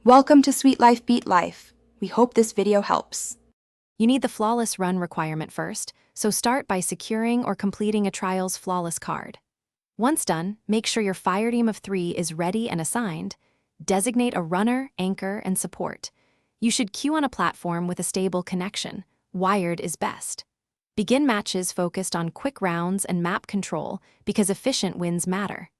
Welcome to Sweet Life Beat Life. We hope this video helps. You need the flawless run requirement first, so start by securing or completing a trial's flawless card. Once done, make sure your fire team of 3 is ready and assigned. Designate a runner, anchor, and support. You should queue on a platform with a stable connection. Wired is best. Begin matches focused on quick rounds and map control because efficient wins matter.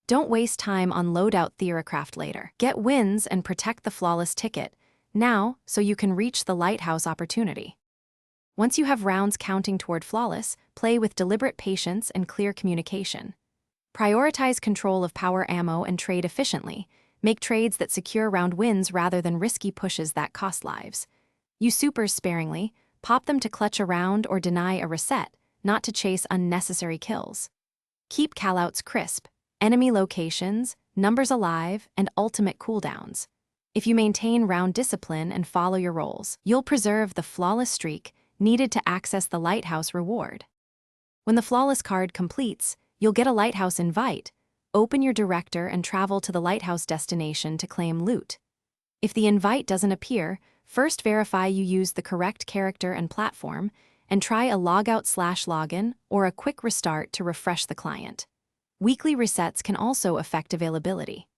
Don't waste time on loadout theoricraft later. Get wins and protect the flawless ticket now so you can reach the Lighthouse opportunity. Once you have rounds counting toward flawless, play with deliberate patience and clear communication. Prioritize control of power ammo and trade efficiently. Make trades that secure round wins rather than risky pushes that cost lives. Use supers sparingly, pop them to clutch a round or deny a reset, not to chase unnecessary kills. Keep callouts crisp. Enemy locations, numbers alive, and ultimate cooldowns. If you maintain round discipline and follow your roles, you'll preserve the flawless streak needed to access the Lighthouse reward. When the flawless card completes, you'll get a Lighthouse invite. Open your director and travel to the Lighthouse destination to claim loot. If the invite doesn't appear, first verify you use the correct character and platform, and try a logout/login or a quick restart to refresh the client. Weekly resets can also affect availability.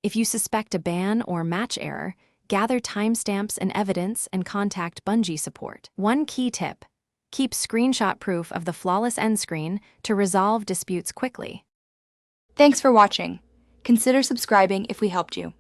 If you suspect a ban or match error, gather timestamps and evidence and contact Bungie support. One key tip: keep screenshot proof of the flawless end screen to resolve disputes quickly. Thanks for watching. Consider subscribing if we helped you.